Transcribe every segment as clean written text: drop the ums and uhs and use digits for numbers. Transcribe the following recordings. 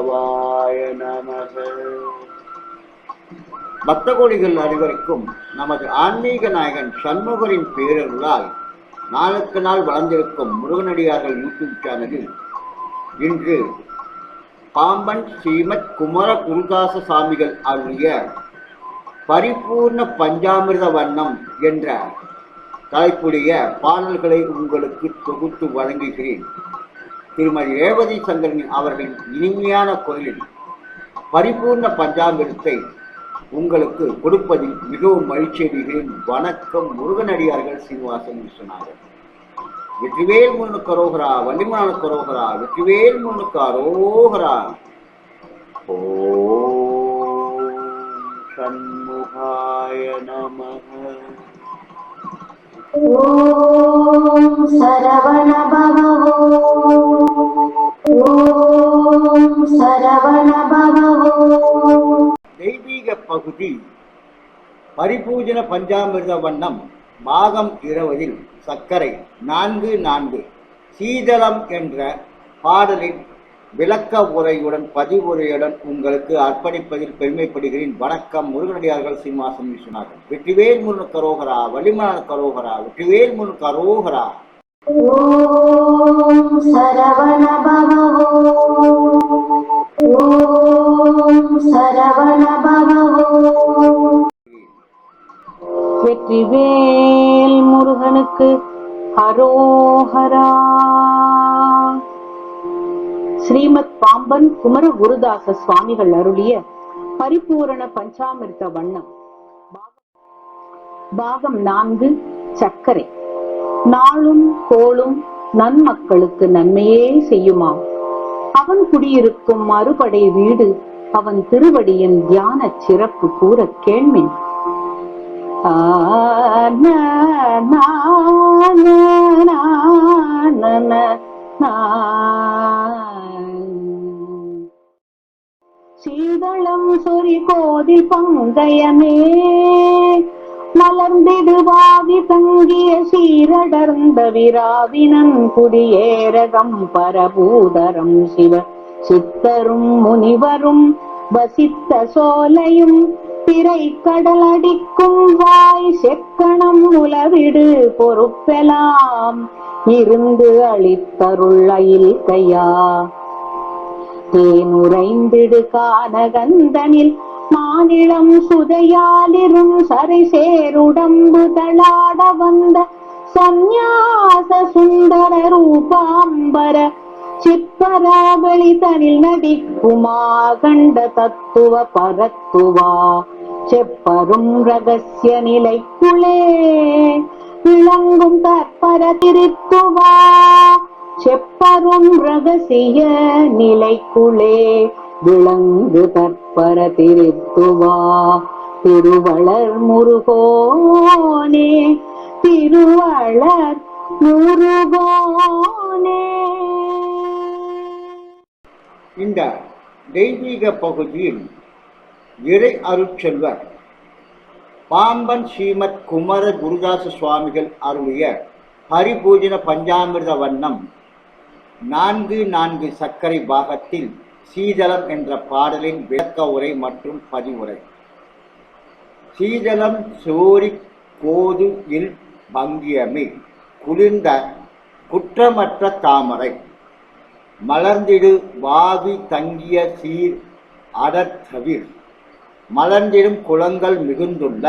சிவாய நமக. பக்த கோடிகள் அனைவருக்கும் நமது ஆன்மீக நாயகன் சண்முகரின் பேரருளால் நாளுக்கு நாள் வளர்ந்திருக்கும் முருகனடியார்கள் யூடியூப் சேனலில் இன்று பாம்பன் ஸ்ரீமத் குமர குருதாச சாமிகள் அருளிய பரிபூர்ண பஞ்சாமிர்த வண்ணம் என்ற தலைப்புடைய பாடல்களை உங்களுக்கு தொகுத்து வழங்குகிறேன். திருமதி ரேவதி சங்கரன் அவர்களின் இனிமையான குரலில் பரிபூர்ண பஞ்சாமிர்தத்தை உங்களுக்கு கொடுப்பதில் மிகவும் மகிழ்ச்சி அடைகிறேன். வணக்கம். முருகனடியார்கள் சீனிவாசன் விஸ்வநாதன். வெற்றிவேல் முருகனுக்கு அரோகரா, வள்ளிமலானுக்கு அரோகரா, வெற்றிவேல் முருகனுக்கு அரோகரா. ஓம் சண்முகாய நமக. ஓம் சரவண பவோ, ஓம் சரவண பவோ. தெய்வீக பகுதி பரிபூஜன பஞ்சாமிர்த வண்ணம் பாகம் 20 சர்க்கரை 4 சீதளம் என்ற பாடலின் விளக்க உரையுடன் பதிவுரையுடன் உங்களுக்கு அர்ப்பணிப்பதில் பெருமைப்படுகிறேன். வணக்கம். முருகனடியார்கள் சீனிவாசன் விஸ்வநாதன். வெற்றிவேல் முருகனுக்கு அரோகரா, வள்ளிமலானுக்கு அரோகரா, வெற்றிவேல் முருகனுக்கு அரோகரா. ஓம் சரவண பவோ, ஓம் சரவண பவோ. வெற்றிவேல் முருகனுக்கு அரோகரா. ஸ்ரீமத் பாம்பன் குமர குருதாச சுவாமிகள் அருளிய பரிபூரண பஞ்சாமிர்த வண்ணம் பாகம் 4 சர்க்கரை. நாளும் கோளும் நன்மக்களுக்கு நன்மையே செய்யுமாம். அவன் குடியிருக்கும் மறுபடை வீடு அவன் திருவடியின் தியான சிறப்பு கூற கேள்மின். சீதளம் சொறி கோதில் பங்கயமே மலர்ந்திடுவாவி தங்கிய சீரடர்ந்த விராவினன் குடியேரகம் பரபூதரம் சிவ சித்தரும் முனிவரும் வசித்த சோலையும் திரை கடல் அடிக்கும் வாய் செக்கணம் உலவிடு பொறுப்பெலாம் இருந்து அளித்தருள் அயில் கையா. தேனுரைந்திடு கானகந்தனில் மாநிலம் சுதையாலிரும் சரை சேருடம்பு தளாட வந்த சந்நியாச சுந்தர ரூபாம்பர சிப்பராவளி தனில் நடிக்குமா கண்ட தத்துவ பரத்துவா செப்பரும் ரகசிய நிலைக்குளே விளங்கும் தற்பர திருத்துவா செப்பரும் ரகசிய நிலைக்குளே விளங்கு தற்பர திருத்துவா. திருவளர் முருகோனே, திருவளர் முருகோனே. இந்த தெய்வீக பகுதியில் இறை அருட்செல்வர் பாம்பன் ஸ்ரீமத் குமர குருதாச சுவாமிகள் அருளிய பரிபூஜன பஞ்சாமிர்த வண்ணம் 4 சர்க்கரை பாகத்தில் சீதளம் என்ற பாடலின் விளக்க உரை மற்றும் பதிவுரை. சீதளம் சோரி கோது இல் பங்கியமே குளிர்ந்த குற்றமற்ற தாமரை மலர்ந்திடு வாவி தங்கிய சீர் அடர்தவிர் மலர்ந்திடும் குளங்கள் மிகுந்துள்ள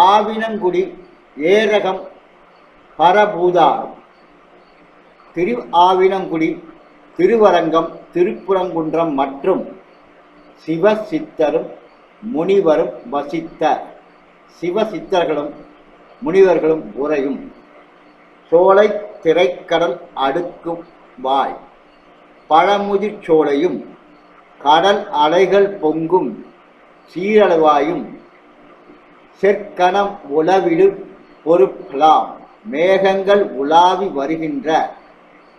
ஆவினங்குடி ஏரகம் பரபூதாரம் திரு ஆவினங்குடி திருவரங்கம் திருப்புறங்குன்றம் மற்றும் சிவசித்தரும் முனிவரும் வசித்த சிவசித்தர்களும் முனிவர்களும் உரையும் சோலை திரைக்கடல் அடுக்கும் வாய் பழமுதிர் சோலையும் கடல் அலைகள் பொங்கும் சீரளவாயும் செற்கணம் உளவிடு பொறுப்பலாம் மேகங்கள் உலாவி வருகின்ற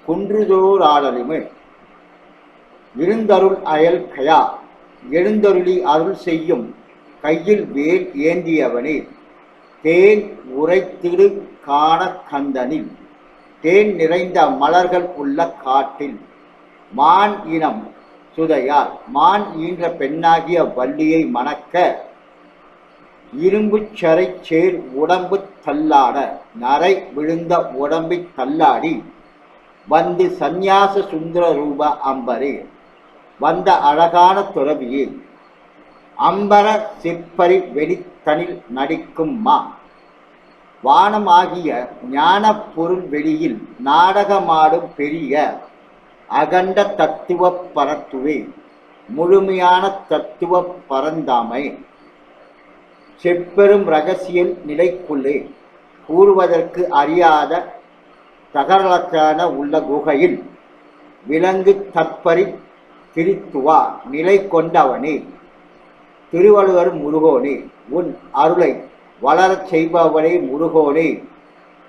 குன்றுதோராடலுமே விருந்தருள் அயல் கயா எழுந்தருளி அருள் செய்யும் கையில் வேல் ஏந்தியவனே தேன் உரைத்திடு காண கந்தனில் தேன் நிறைந்த மலர்கள் உள்ள காட்டில் மான் இனம் சுதையால் மான் ஈன்ற பெண்ணாகிய வள்ளியை மணக்க இரும்பு சரை சேர் உடம்பு தள்ளாட நரை விழுந்த உடம்பை தள்ளாடி வந்து சந்நியாச சுந்தர ரூப அம்பரே வந்த அழகான துறவியே அம்பர சிற்பரி வெடித்தனில் நடிக்கும் மா வானமாகிய ஞான பொருள் வெளியில் நாடகமாடும் பெரிய அகண்ட தத்துவ பரத்துவே முழுமையான தத்துவ பரந்தாமை செப்பெரும் இரகசியல் நிலைக்குள்ளே கூறுவதற்கு அறியாத தகரலக்கான உள்ள குகையில் விலங்கு தற்பரி திரித்துவா நிலை கொண்டவனே திருவள்ளுவர் முருகோனே உன் அருளை வளரச் செய்பவனே முருகோனே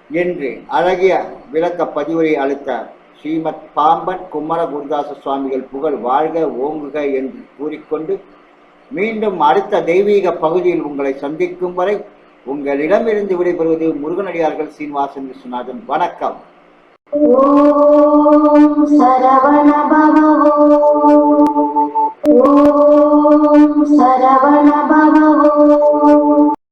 என்று அழகிய விளக்க பதிவுரை அளித்த ஸ்ரீமத் பாம்பன் குமர குருதாச சுவாமிகள் புகழ் வாழ்க ஓங்குக என்று கூறிக்கொண்டு மீண்டும் அடுத்த தெய்வீக பகுதியில் உங்களை சந்திக்கும் வரை உங்களிடமிருந்து விடைபெறுவது முருகனடியார்கள் சீனிவாசன் விஸ்வநாதன். வணக்கம். ஓம் சரவணபவ